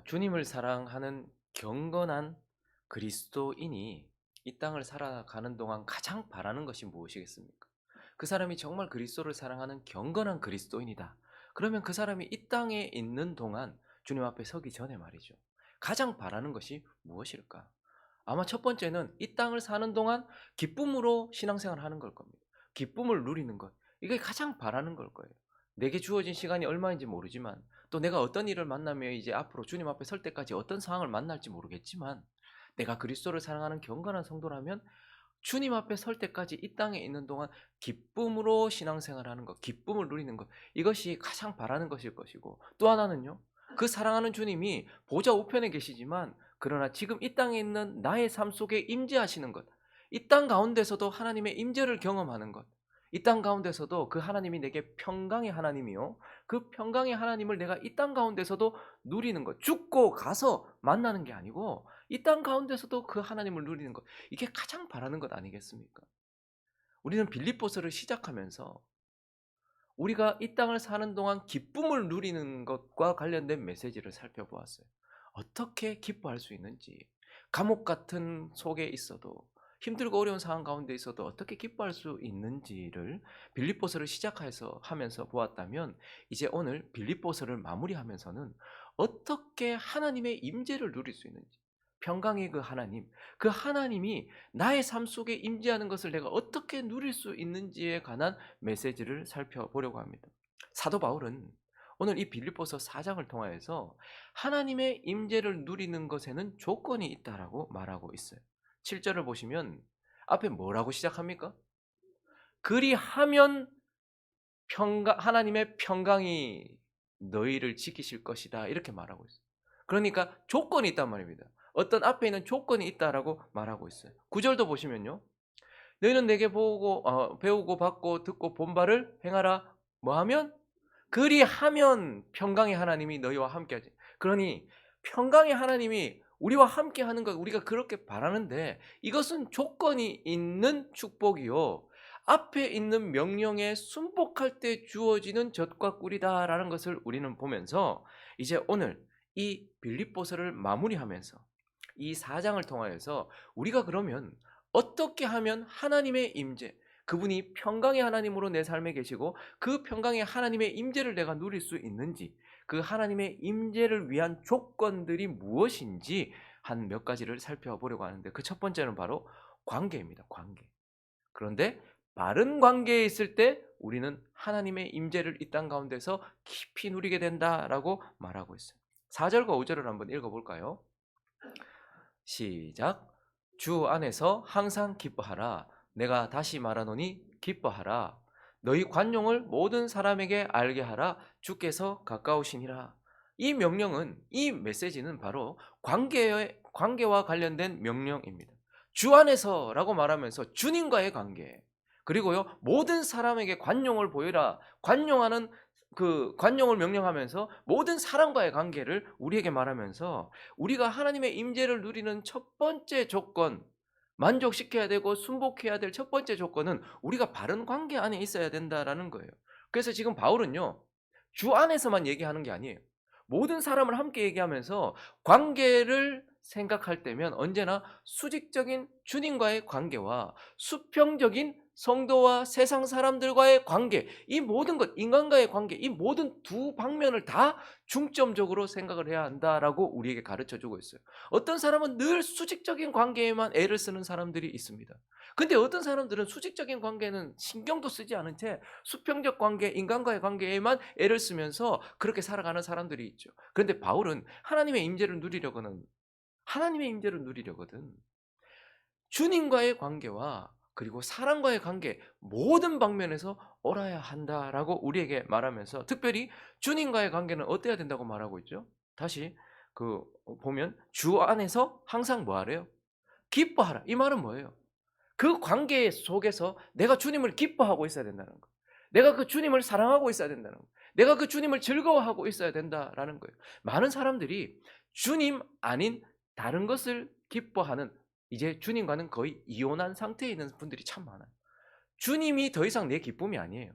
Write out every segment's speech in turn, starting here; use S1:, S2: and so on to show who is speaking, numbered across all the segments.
S1: 주님을 사랑하는 경건한 그리스도인이 이 땅을 살아가는 동안 가장 바라는 것이 무엇이겠습니까? 그 사람이 정말 그리스도를 사랑하는 경건한 그리스도인이다. 그러면 그 사람이 이 땅에 있는 동안 주님 앞에 서기 전에 말이죠. 가장 바라는 것이 무엇일까? 아마 첫 번째는 이 땅을 사는 동안 기쁨으로 신앙생활을 하는 걸 겁니다. 기쁨을 누리는 것. 이게 가장 바라는 걸 거예요. 내게 주어진 시간이 얼마인지 모르지만 또 내가 어떤 일을 만나며 이제 앞으로 주님 앞에 설 때까지 어떤 상황을 만날지 모르겠지만 내가 그리스도를 사랑하는 경건한 성도라면 주님 앞에 설 때까지 이 땅에 있는 동안 기쁨으로 신앙생활하는 것, 기쁨을 누리는 것, 이것이 가장 바라는 것일 것이고, 또 하나는요, 그 사랑하는 주님이 보좌 우편에 계시지만 그러나 지금 이 땅에 있는 나의 삶 속에 임재하시는 것, 이 땅 가운데서도 하나님의 임재를 경험하는 것, 이 땅 가운데서도 그 하나님이 내게 평강의 하나님이요, 그 평강의 하나님을 내가 이 땅 가운데서도 누리는 것, 죽고 가서 만나는 게 아니고 이 땅 가운데서도 그 하나님을 누리는 것, 이게 가장 바라는 것 아니겠습니까? 우리는 빌립보서를 시작하면서 우리가 이 땅을 사는 동안 기쁨을 누리는 것과 관련된 메시지를 살펴보았어요. 어떻게 기뻐할 수 있는지, 감옥 같은 속에 있어도 힘들고 어려운 상황 가운데 있어도 어떻게 기뻐할 수 있는지를 빌립보서를 시작해서 하면서 보았다면, 이제 오늘 빌립보서를 마무리하면서는 어떻게 하나님의 임재를 누릴 수 있는지, 평강의 그 하나님이 나의 삶 속에 임재하는 것을 내가 어떻게 누릴 수 있는지에 관한 메시지를 살펴보려고 합니다. 사도 바울은 오늘 이 빌립보서 4장을 통하여서 하나님의 임재를 누리는 것에는 조건이 있다라고 말하고 있어요. 7절을 보시면 앞에 뭐라고 시작합니까? 그리하면 하나님의 평강이 너희를 지키실 것이다, 이렇게 말하고 있어요. 그러니까 조건이 있단 말입니다. 어떤 앞에 있는 조건이 있다라고 말하고 있어요. 9절도 보시면요, 너희는 내게 배우고 받고 듣고 본 바를 행하라. 뭐하면? 그리하면 평강의 하나님이 너희와 함께하지. 그러니 평강의 하나님이 우리와 함께하는 것, 우리가 그렇게 바라는데 이것은 조건이 있는 축복이요, 앞에 있는 명령에 순복할 때 주어지는 젖과 꿀이다라는 것을 우리는 보면서 이제 오늘 이 빌립보서를 마무리하면서 이 4장을 통하여서 우리가 그러면 어떻게 하면 하나님의 임재, 그분이 평강의 하나님으로 내 삶에 계시고 그 평강의 하나님의 임재를 내가 누릴 수 있는지, 그 하나님의 임재를 위한 조건들이 무엇인지 한 몇 가지를 살펴보려고 하는데, 그 첫 번째는 바로 관계입니다. 관계. 그런데 바른 관계에 있을 때 우리는 하나님의 임재를 이 땅 가운데서 깊이 누리게 된다라고 말하고 있어요. 4절과 5절을 한번 읽어볼까요? 시작. 주 안에서 항상 기뻐하라. 내가 다시 말하노니 기뻐하라. 너희 관용을 모든 사람에게 알게 하라. 주께서 가까우시니라. 이 명령은, 이 메시지는 바로 관계와 관련된 명령입니다. 주 안에서라고 말하면서 주님과의 관계, 그리고요, 모든 사람에게 관용을 보이라. 관용을 명령하면서 모든 사람과의 관계를 우리에게 말하면서 우리가 하나님의 임재를 누리는 첫 번째 조건, 만족시켜야 되고 순복해야 될 첫 번째 조건은 우리가 바른 관계 안에 있어야 된다라는 거예요. 그래서 지금 바울은요, 주 안에서만 얘기하는 게 아니에요. 모든 사람을 함께 얘기하면서 관계를 생각할 때면 언제나 수직적인 주님과의 관계와 수평적인 성도와 세상 사람들과의 관계, 이 모든 것, 인간과의 관계, 이 모든 두 방면을 다 중점적으로 생각을 해야 한다라고 우리에게 가르쳐 주고 있어요. 어떤 사람은 늘 수직적인 관계에만 애를 쓰는 사람들이 있습니다. 근데 어떤 사람들은 수직적인 관계는 신경도 쓰지 않은 채 수평적 관계, 인간과의 관계에만 애를 쓰면서 그렇게 살아가는 사람들이 있죠. 그런데 바울은 하나님의 임재를 누리려거든 주님과의 관계와 그리고 사람과의 관계, 모든 방면에서 옳아야 한다라고 우리에게 말하면서, 특별히 주님과의 관계는 어때야 된다고 말하고 있죠? 다시 보면 주 안에서 항상 뭐 하래요? 기뻐하라. 이 말은 뭐예요? 그 관계 속에서 내가 주님을 기뻐하고 있어야 된다는 거. 내가 그 주님을 사랑하고 있어야 된다는 거. 내가 그 주님을 즐거워하고 있어야 된다라는 거예요. 많은 사람들이 주님 아닌 다른 것을 기뻐하는, 이제 주님과는 거의 이혼한 상태에 있는 분들이 참 많아요. 주님이 더 이상 내 기쁨이 아니에요.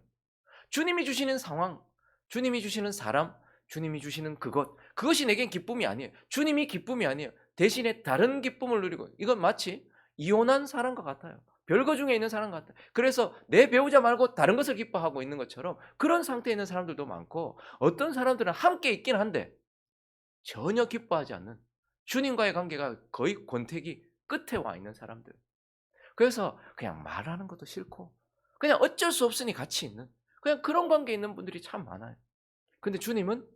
S1: 주님이 주시는 상황, 주님이 주시는 사람, 주님이 주시는 그것이 내겐 기쁨이 아니에요. 주님이 기쁨이 아니에요. 대신에 다른 기쁨을 누리고 이건 마치 이혼한 사람과 같아요. 별거 중에 있는 사람 같아요. 그래서 내 배우자 말고 다른 것을 기뻐하고 있는 것처럼 그런 상태에 있는 사람들도 많고 어떤 사람들은 함께 있긴 한데 전혀 기뻐하지 않는 주님과의 관계가 거의 권태기 끝에 와 있는 사람들. 그래서 그냥 말하는 것도 싫고 그냥 어쩔 수 없으니 같이 있는 그냥 그런 관계에 있는 분들이 참 많아요. 근데 주님은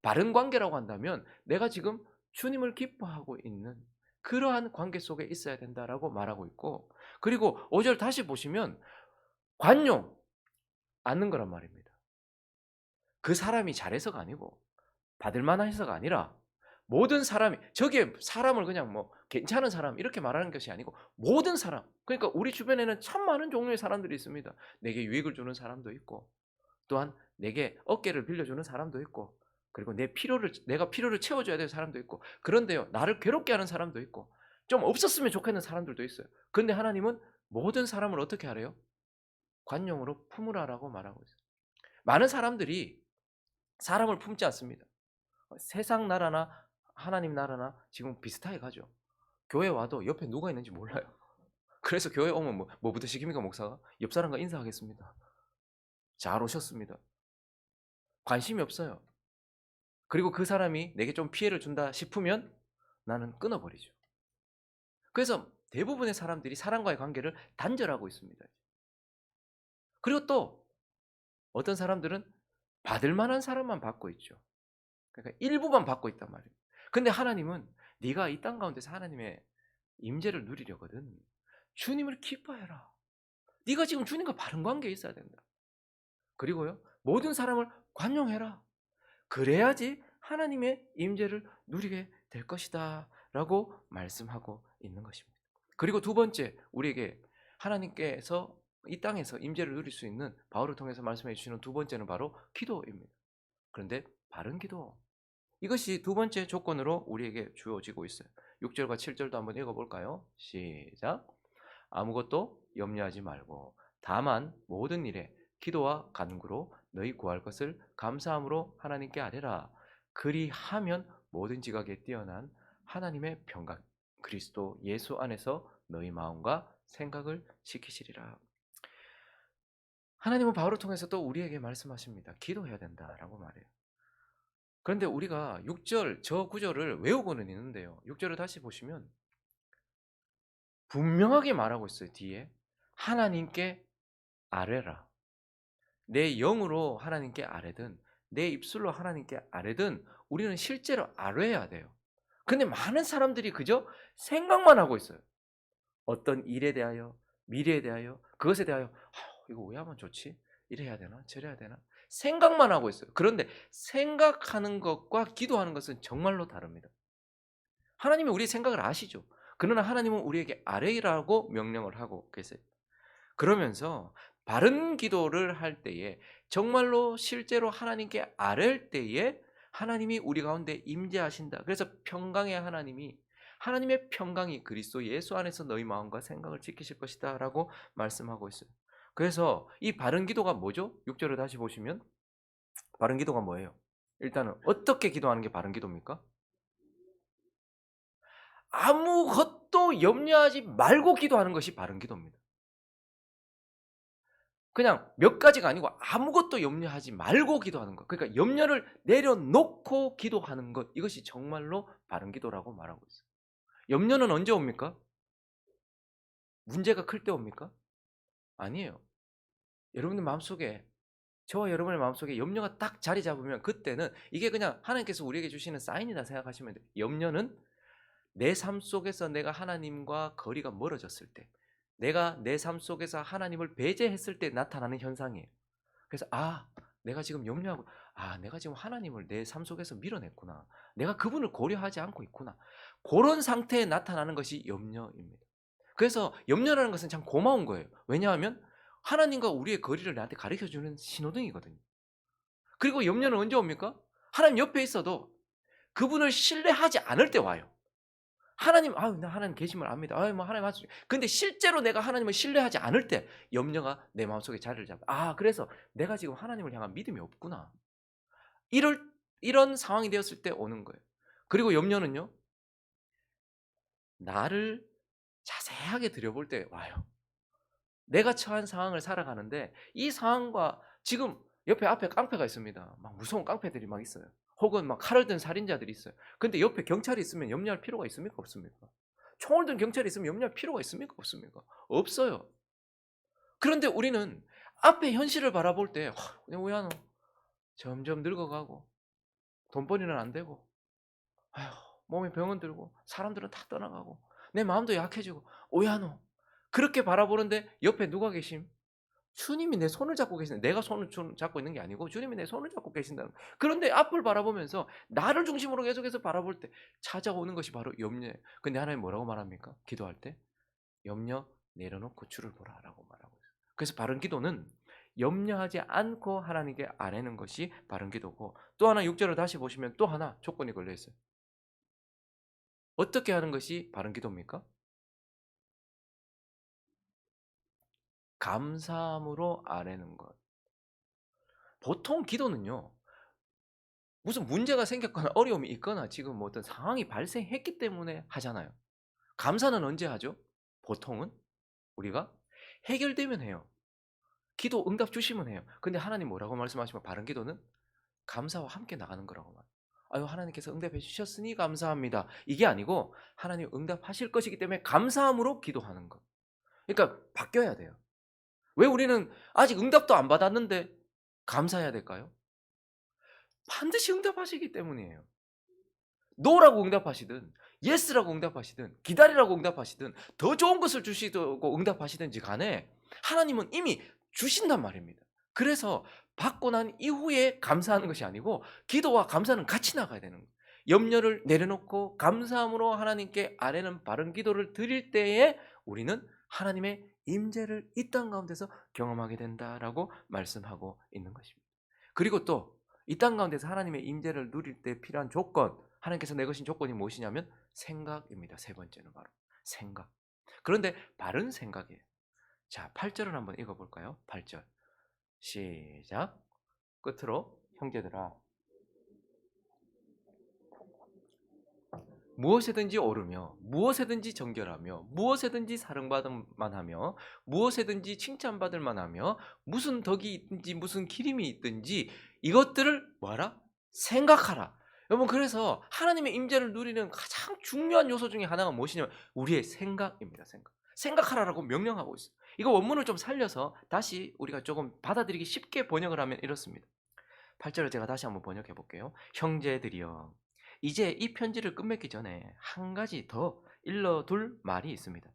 S1: 바른 관계라고 한다면 내가 지금 주님을 기뻐하고 있는 그러한 관계 속에 있어야 된다라고 말하고 있고 그리고 5절 다시 보시면 관용 않는 거란 말입니다. 그 사람이 잘해서가 아니고 받을 만해서가 아니라 모든 사람이 저기에 사람을 그냥 뭐 괜찮은 사람 이렇게 말하는 것이 아니고 모든 사람 그러니까 우리 주변에는 참 많은 종류의 사람들이 있습니다. 내게 유익을 주는 사람도 있고 또한 내게 어깨를 빌려주는 사람도 있고 그리고 내가 필요를 채워줘야 될 사람도 있고 그런데요 나를 괴롭게 하는 사람도 있고 좀 없었으면 좋겠는 사람들도 있어요. 그런데 하나님은 모든 사람을 어떻게 하래요? 관용으로 품으라라고 말하고 있어요. 많은 사람들이 사람을 품지 않습니다. 세상 나라나 하나님 나라나 지금 비슷하게 가죠. 교회 와도 옆에 누가 있는지 몰라요. 그래서 교회 오면 뭐부터 시킵니까 목사가? 옆 사람과 인사하겠습니다. 잘 오셨습니다. 관심이 없어요. 그리고 그 사람이 내게 좀 피해를 준다 싶으면 나는 끊어버리죠. 그래서 대부분의 사람들이 사람과의 관계를 단절하고 있습니다. 그리고 또 어떤 사람들은 받을 만한 사람만 받고 있죠. 그러니까 일부만 받고 있단 말이에요. 근데 하나님은 네가 이 땅 가운데서 하나님의 임재를 누리려거든 주님을 기뻐해라. 네가 지금 주님과 바른 관계에 있어야 된다. 그리고요 모든 사람을 관용해라. 그래야지 하나님의 임재를 누리게 될 것이다라고 말씀하고 있는 것입니다. 그리고 두 번째 우리에게 하나님께서 이 땅에서 임재를 누릴 수 있는 바울을 통해서 말씀해 주시는 두 번째는 바로 기도입니다. 그런데 바른 기도 이것이 두 번째 조건으로 우리에게 주어지고 있어요. 6절과 7절도 한번 읽어볼까요? 시작. 아무것도 염려하지 말고 다만 모든 일에 기도와 간구로 너희 구할 것을 감사함으로 하나님께 아뢰라. 그리하면 모든 지각에 뛰어난 하나님의 평강 그리스도 예수 안에서 너희 마음과 생각을 지키시리라. 하나님은 바울을 통해서 또 우리에게 말씀하십니다. 기도해야 된다라고 말해요. 그런데 우리가 6절 저 구절을 외우고는 있는데요. 6절을 다시 보시면 분명하게 말하고 있어요. 뒤에 하나님께 아뢰라. 내 영으로 하나님께 아뢰든 내 입술로 하나님께 아뢰든 우리는 실제로 아뢰야 돼요. 근데 많은 사람들이 그저 생각만 하고 있어요. 어떤 일에 대하여, 미래에 대하여, 그것에 대하여 이거 왜 하면 좋지? 이래야 되나? 저래야 되나? 생각만 하고 있어요. 그런데 생각하는 것과 기도하는 것은 정말로 다릅니다. 하나님이 우리의 생각을 아시죠. 그러나 하나님은 우리에게 아뢰라고 명령을 하고 계세요. 그러면서 바른 기도를 할 때에 정말로 실제로 하나님께 아뢰을 때에 하나님이 우리 가운데 임재하신다. 그래서 평강의 하나님의 평강이 그리스도 예수 안에서 너희 마음과 생각을 지키실 것이다라고 말씀하고 있어요. 그래서 이 바른 기도가 뭐죠? 6절을 다시 보시면 바른 기도가 뭐예요? 일단은 어떻게 기도하는 게 바른 기도입니까? 아무것도 염려하지 말고 기도하는 것이 바른 기도입니다. 그냥 몇 가지가 아니고 아무것도 염려하지 말고 기도하는 것. 그러니까 염려를 내려놓고 기도하는 것. 이것이 정말로 바른 기도라고 말하고 있어요. 염려는 언제 옵니까? 문제가 클 때 옵니까? 아니에요. 여러분들 마음속에 저와 여러분의 마음속에 염려가 딱 자리 잡으면 그때는 이게 그냥 하나님께서 우리에게 주시는 사인이다 생각하시면 돼요. 염려는 내 삶 속에서 내가 하나님과 거리가 멀어졌을 때 내가 내 삶 속에서 하나님을 배제했을 때 나타나는 현상이에요. 그래서 내가 지금 염려하고 내가 지금 하나님을 내 삶 속에서 밀어냈구나. 내가 그분을 고려하지 않고 있구나. 그런 상태에 나타나는 것이 염려입니다. 그래서 염려라는 것은 참 고마운 거예요. 왜냐하면 하나님과 우리의 거리를 나한테 가르쳐주는 신호등이거든요. 그리고 염려는 언제 옵니까? 하나님 옆에 있어도 그분을 신뢰하지 않을 때 와요. 나 하나님 계심을 압니다. 뭐 하나님 하시. 근데 실제로 내가 하나님을 신뢰하지 않을 때 염려가 내 마음속에 자리를 잡아. 그래서 내가 지금 하나님을 향한 믿음이 없구나. 이럴 이런 상황이 되었을 때 오는 거예요. 그리고 염려는요. 나를 자세하게 들여볼 때 와요. 내가 처한 상황을 살아가는데 이 상황과 지금 옆에 앞에 깡패가 있습니다. 막 무서운 깡패들이 막 있어요. 혹은 막 칼을 든 살인자들이 있어요. 근데 옆에 경찰이 있으면 염려할 필요가 있습니까? 없습니까? 총을 든 경찰이 있으면 염려할 필요가 있습니까? 없습니까? 없어요. 그런데 우리는 앞에 현실을 바라볼 때 왜 하노? 점점 늙어가고 돈벌이는 안 되고 아휴 몸에 병은 들고 사람들은 다 떠나가고 내 마음도 약해지고 왜 하노? 그렇게 바라보는데 옆에 누가 계심? 주님이 내 손을 잡고 계신다. 내가 손을 잡고 있는 게 아니고 주님이 내 손을 잡고 계신다는 거예요. 그런데 앞을 바라보면서 나를 중심으로 계속해서 바라볼 때 찾아오는 것이 바로 염려예요. 근데 하나님 뭐라고 말합니까? 기도할 때 염려 내려놓고 주를 보라라고 말하고 있어요. 그래서 바른 기도는 염려하지 않고 하나님께 아뢰는 것이 바른 기도고, 또 하나 6절을 다시 보시면 또 하나 조건이 걸려 있어요. 어떻게 하는 것이 바른 기도입니까? 감사함으로 아뢰는 것. 보통 기도는요. 무슨 문제가 생겼거나 어려움이 있거나 지금 뭐 어떤 상황이 발생했기 때문에 하잖아요. 감사는 언제 하죠? 보통은 우리가 해결되면 해요. 기도 응답 주시면 해요. 근데 하나님 뭐라고 말씀하시면 바른 기도는 감사와 함께 나가는 거라고 말해요. 아유 하나님께서 응답해 주셨으니 감사합니다. 이게 아니고 하나님 응답하실 것이기 때문에 감사함으로 기도하는 것. 그러니까 바뀌어야 돼요. 왜 우리는 아직 응답도 안 받았는데 감사해야 될까요? 반드시 응답하시기 때문이에요. 노라고 응답하시든 예스라고 응답하시든 기다리라고 응답하시든 더 좋은 것을 주시고 응답하시든지 간에 하나님은 이미 주신단 말입니다. 그래서 받고 난 이후에 감사하는 것이 아니고 기도와 감사는 같이 나가야 되는 거예요. 염려를 내려놓고 감사함으로 하나님께 아뢰는 바른 기도를 드릴 때에 우리는 하나님의 임재를 이 땅 가운데서 경험하게 된다라고 말씀하고 있는 것입니다. 그리고 또 이 땅 가운데서 하나님의 임재를 누릴 때 필요한 조건, 하나님께서 내거신 조건이 무엇이냐면 생각입니다. 세 번째는 바로 생각. 그런데 바른 생각이에요. 자, 8절을 한번 읽어볼까요? 8절 시작. 끝으로 형제들아 무엇에든지 오르며 무엇에든지 정결하며 무엇에든지 사랑받을 만하며 무엇에든지 칭찬받을 만하며 무슨 덕이 있든지 무슨 기림이 있든지 이것들을 뭐하라? 생각하라. 여러분 그래서 하나님의 임재를 누리는 가장 중요한 요소 중에 하나가 무엇이냐면 우리의 생각입니다. 생각하라라고 명령하고 있어요. 이거 원문을 좀 살려서 다시 우리가 조금 받아들이기 쉽게 번역을 하면 이렇습니다. 8절을 제가 다시 한번 번역해 볼게요. 형제들이여 이제 이 편지를 끝맺기 전에 한 가지 더 일러둘 말이 있습니다.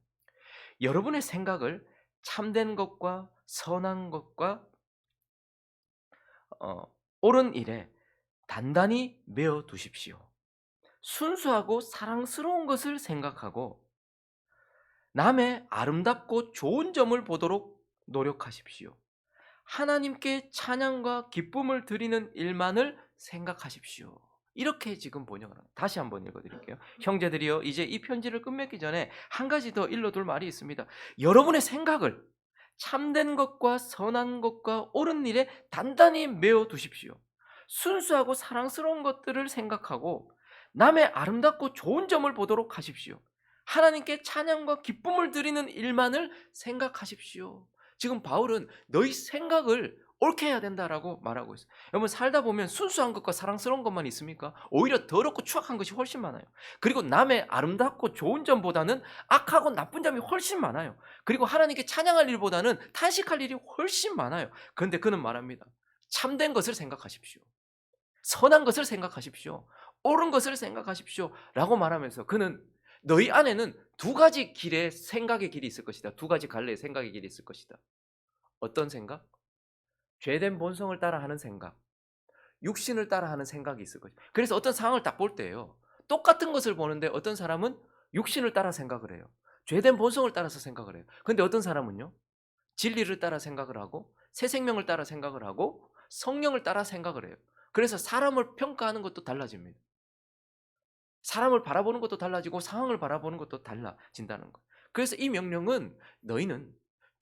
S1: 여러분의 생각을 참된 것과 선한 것과 어, 옳은 일에 단단히 메어 두십시오. 순수하고 사랑스러운 것을 생각하고 남의 아름답고 좋은 점을 보도록 노력하십시오. 하나님께 찬양과 기쁨을 드리는 일만을 생각하십시오. 이렇게 지금 번역을 합니다. 다시 한번 읽어드릴게요. 형제들이여 이제 이 편지를 끝맺기 전에 한 가지 더 일러둘 말이 있습니다. 여러분의 생각을 참된 것과 선한 것과 옳은 일에 단단히 메어 두십시오. 순수하고 사랑스러운 것들을 생각하고 남의 아름답고 좋은 점을 보도록 하십시오. 하나님께 찬양과 기쁨을 드리는 일만을 생각하십시오. 지금 바울은 너희 생각을 옳게 해야 된다라고 말하고 있어요. 여러분 살다 보면 순수한 것과 사랑스러운 것만 있습니까? 오히려 더럽고 추악한 것이 훨씬 많아요. 그리고 남의 아름답고 좋은 점보다는 악하고 나쁜 점이 훨씬 많아요. 그리고 하나님께 찬양할 일보다는 탄식할 일이 훨씬 많아요. 그런데 그는 말합니다. 참된 것을 생각하십시오. 선한 것을 생각하십시오. 옳은 것을 생각하십시오. 라고 말하면서 그는 너희 안에는 두 가지 길의 생각의 길이 있을 것이다. 두 가지 갈래의 생각의 길이 있을 것이다. 어떤 생각? 죄된 본성을 따라하는 생각, 육신을 따라하는 생각이 있을 것이다. 그래서 어떤 상황을 딱 볼 때요. 똑같은 것을 보는데 어떤 사람은 육신을 따라 생각을 해요. 죄된 본성을 따라서 생각을 해요. 근데 어떤 사람은요. 진리를 따라 생각을 하고 새 생명을 따라 생각을 하고 성령을 따라 생각을 해요. 그래서 사람을 평가하는 것도 달라집니다. 사람을 바라보는 것도 달라지고 상황을 바라보는 것도 달라진다는 거예요. 그래서 이 명령은 너희는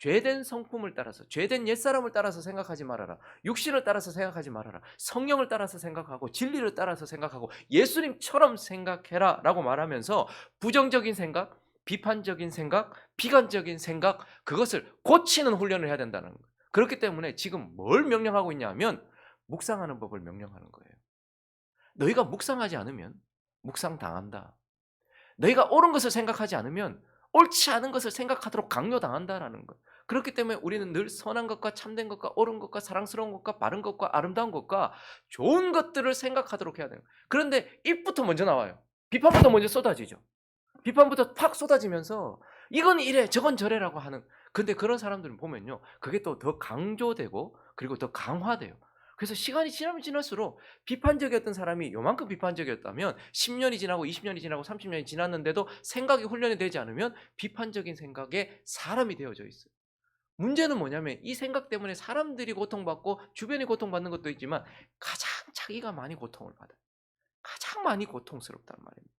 S1: 죄된 성품을 따라서, 죄된 옛사람을 따라서 생각하지 말아라. 육신을 따라서 생각하지 말아라. 성령을 따라서 생각하고 진리를 따라서 생각하고 예수님처럼 생각해라 라고 말하면서 부정적인 생각, 비판적인 생각, 비관적인 생각, 그것을 고치는 훈련을 해야 된다는 거예요. 그렇기 때문에 지금 뭘 명령하고 있냐 하면 묵상하는 법을 명령하는 거예요. 너희가 묵상하지 않으면 묵상당한다. 너희가 옳은 것을 생각하지 않으면 옳지 않은 것을 생각하도록 강요당한다라는 것. 그렇기 때문에 우리는 늘 선한 것과 참된 것과 옳은 것과 사랑스러운 것과 바른 것과 아름다운 것과 좋은 것들을 생각하도록 해야 돼요. 그런데 입부터 먼저 나와요. 비판부터 먼저 쏟아지죠. 비판부터 팍 쏟아지면서 이건 이래 저건 저래라고 하는, 근데 그런 사람들은 보면요, 그게 또 더 강조되고 그리고 더 강화돼요. 그래서 시간이 지나면 지날수록 비판적이었던 사람이 요만큼 비판적이었다면 10년이 지나고 20년이 지나고 30년이 지났는데도 생각이 훈련이 되지 않으면 비판적인 생각에 사람이 되어져 있어요. 문제는 뭐냐면 이 생각 때문에 사람들이 고통받고 주변이 고통받는 것도 있지만 가장 자기가 많이 고통을 받아요. 가장 많이 고통스럽단 말입니다.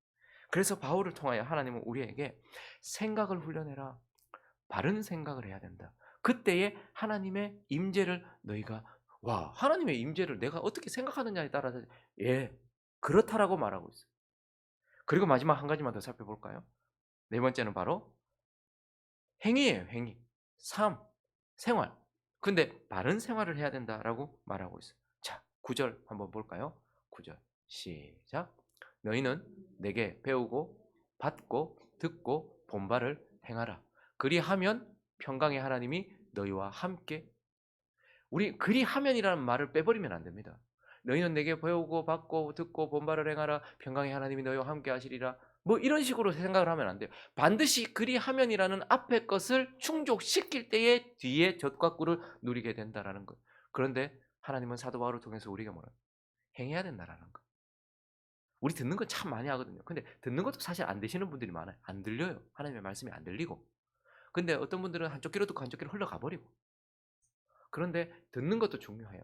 S1: 그래서 바울을 통하여 하나님은 우리에게 생각을 훈련해라. 바른 생각을 해야 된다. 그때에 하나님의 임재를 너희가, 와, 하나님의 임재를 내가 어떻게 생각하느냐에 따라서 그렇다라고 말하고 있어요. 그리고 마지막 한 가지만 더 살펴볼까요? 네 번째는 바로 행위예요. 행위. 삶, 생활. 근데 바른 생활을 해야 된다라고 말하고 있어요. 자, 9절 한번 볼까요? 9절 시작. 너희는 내게 배우고 받고 듣고 본바를 행하라. 그리하면 평강의 하나님이 너희와 함께, 우리 그리하면이라는 말을 빼버리면 안 됩니다. 너희는 내게 배우고 받고 듣고 본바를 행하라. 평강의 하나님이 너희와 함께 하시리라. 뭐 이런 식으로 생각을 하면 안 돼요. 반드시 그리하면이라는 앞에 것을 충족시킬 때에 뒤에 젖과 꿀을 누리게 된다라는 것. 그런데 하나님은 사도 바울을 통해서 우리가 뭐라 행해야 된다라는 것. 우리 듣는 건 참 많이 하거든요. 근데 듣는 것도 사실 안 되시는 분들이 많아요. 안 들려요. 하나님의 말씀이 안 들리고. 근데 어떤 분들은 한쪽 귀로 듣고 한쪽 귀로 흘러가 버리고. 그런데 듣는 것도 중요해요.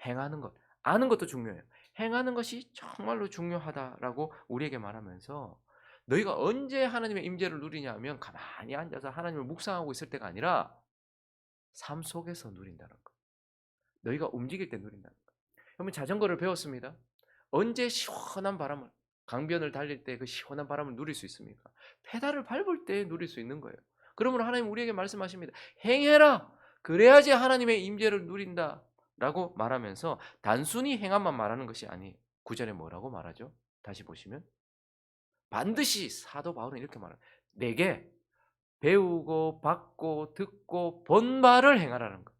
S1: 행하는 것, 아는 것도 중요해요. 행하는 것이 정말로 중요하다라고 우리에게 말하면서 너희가 언제 하나님의 임재를 누리냐 하면 가만히 앉아서 하나님을 묵상하고 있을 때가 아니라 삶 속에서 누린다는 것. 너희가 움직일 때 누린다는 것. 여러분 자전거를 배웠습니다. 언제 시원한 바람을, 강변을 달릴 때 그 시원한 바람을 누릴 수 있습니까? 페달을 밟을 때 누릴 수 있는 거예요. 그러므로 하나님 우리에게 말씀하십니다. 행해라. 그래야지 하나님의 임재를 누린다. 라고 말하면서 단순히 행함만 말하는 것이 아니에요. 9절에 뭐라고 말하죠? 다시 보시면 반드시 사도 바울은 이렇게 말해요. 내게 배우고 받고 듣고 본 바를 행하라는 것.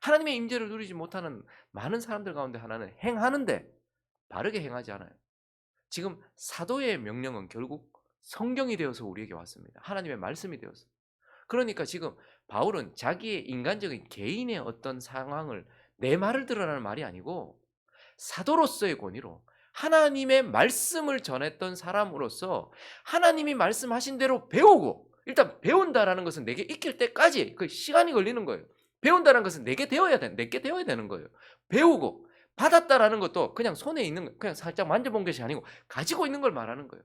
S1: 하나님의 임재를 누리지 못하는 많은 사람들 가운데 하나는 행하는데 바르게 행하지 않아요. 지금 사도의 명령은 결국 성경이 되어서 우리에게 왔습니다. 하나님의 말씀이 되어서. 그러니까 지금 바울은 자기의 인간적인 개인의 어떤 상황을 내 말을 들으라는 말이 아니고 사도로서의 권위로 하나님의 말씀을 전했던 사람으로서 하나님이 말씀하신 대로 배우고, 일단 배운다라는 것은 내게 익힐 때까지 그 시간이 걸리는 거예요. 배운다는 것은 내게 되어야 되는 거예요. 배우고 받았다라는 것도 그냥 손에 있는, 그냥 살짝 만져본 것이 아니고 가지고 있는 걸 말하는 거예요.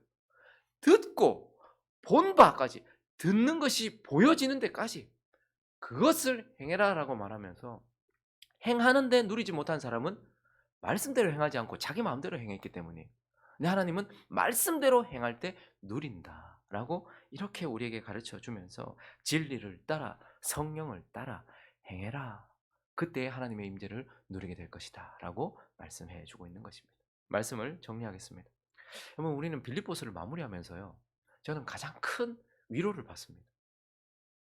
S1: 듣고 본 바까지, 듣는 것이 보여지는 데까지 그것을 행해라라고 말하면서 행하는데 누리지 못한 사람은 말씀대로 행하지 않고 자기 마음대로 행했기 때문에, 내 하나님은 말씀대로 행할 때 누린다라고 이렇게 우리에게 가르쳐 주면서 진리를 따라 성령을 따라 행해라. 그때 하나님의 임재를 누리게 될 것이다라고 말씀해 주고 있는 것입니다. 말씀을 정리하겠습니다. 여러분 우리는 빌립보서를 마무리하면서요, 저는 가장 큰 위로를 받습니다.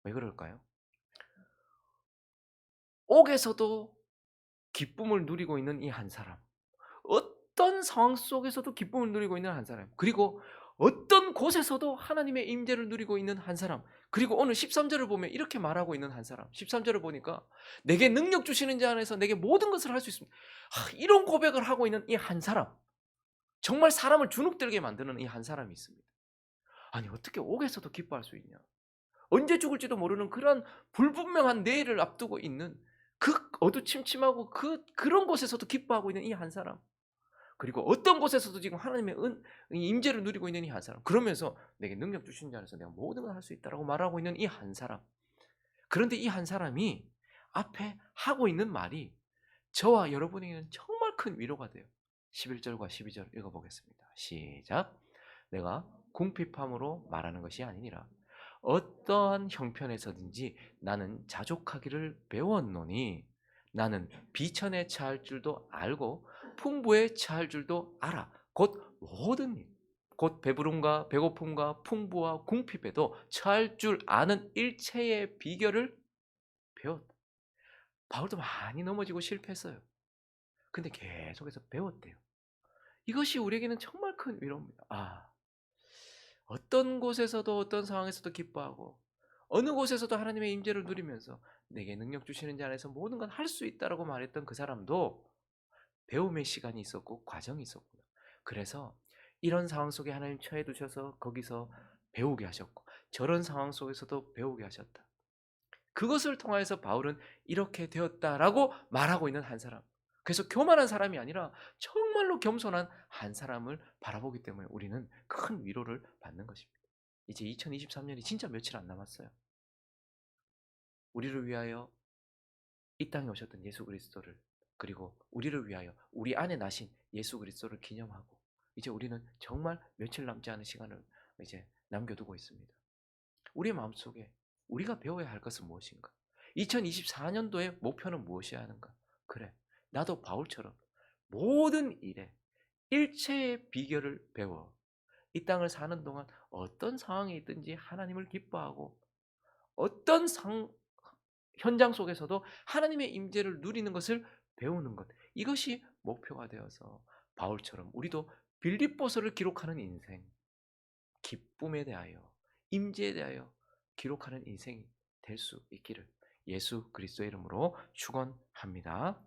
S1: 왜 그럴까요? 옥에서도 기쁨을 누리고 있는 이 한 사람, 어떤 상황 속에서도 기쁨을 누리고 있는 한 사람, 그리고 어떤 곳에서도 하나님의 임재를 누리고 있는 한 사람, 그리고 오늘 13절을 보면 이렇게 말하고 있는 한 사람. 13절을 보니까 내게 능력 주시는 자 안에서 내게 모든 것을 할 수 있습니다. 이런 고백을 하고 있는 이 한 사람, 정말 사람을 주눅들게 만드는 이 한 사람이 있습니다. 아니 어떻게 옥에서도 기뻐할 수 있냐, 언제 죽을지도 모르는 그런 불분명한 내일을 앞두고 있는 그 어두침침하고 그런 곳에서도 기뻐하고 있는 이 한 사람, 그리고 어떤 곳에서도 지금 하나님의 임재를 누리고 있는 이 한 사람, 그러면서 내게 능력 주신 자 안에서 내가 모든 걸 할 수 있다라고 말하고 있는 이 한 사람, 그런데 이 한 사람이 앞에 하고 있는 말이 저와 여러분에게는 정말 큰 위로가 돼요. 11절과 12절 읽어보겠습니다. 시작. 내가 궁핍함으로 말하는 것이 아니니라. 어떠한 형편에서든지 나는 자족하기를 배웠노니 나는 비천에 처할 줄도 알고 풍부에 처할 줄도 알아. 곧 모든 일, 곧 배부름과 배고픔과 풍부와 궁핍에도 처할 줄 아는 일체의 비결을 배웠다. 바울도 많이 넘어지고 실패했어요. 근데 계속해서 배웠대요. 이것이 우리에게는 정말 큰 위로입니다. 어떤 곳에서도 어떤 상황에서도 기뻐하고 어느 곳에서도 하나님의 임재를 누리면서 내게 능력 주시는 자 안에서 모든 건 할 수 있다라고 말했던 그 사람도 배움의 시간이 있었고 과정이 있었구나. 그래서 이런 상황 속에 하나님 처해 두셔서 거기서 배우게 하셨고 저런 상황 속에서도 배우게 하셨다. 그것을 통하여서 바울은 이렇게 되었다라고 말하고 있는 한 사람. 그래서 교만한 사람이 아니라 정말로 겸손한 한 사람을 바라보기 때문에 우리는 큰 위로를 받는 것입니다. 이제 2023년이 진짜 며칠 안 남았어요. 우리를 위하여 이 땅에 오셨던 예수 그리스도를, 그리고 우리를 위하여 우리 안에 나신 예수 그리스도를 기념하고 이제 우리는 정말 며칠 남지 않은 시간을 이제 남겨두고 있습니다. 우리의 마음속에 우리가 배워야 할 것은 무엇인가? 2024년도의 목표는 무엇이어야 하는가? 그래, 나도 바울처럼 모든 일에 일체의 비결을 배워 이 땅을 사는 동안 어떤 상황에 있든지 하나님을 기뻐하고 어떤 현장 속에서도 하나님의 임재를 누리는 것을 배우는 것, 이것이 목표가 되어서 바울처럼 우리도 빌립보서를 기록하는 인생, 기쁨에 대하여 임재에 대하여 기록하는 인생이 될 수 있기를 예수 그리스도의 이름으로 축원합니다.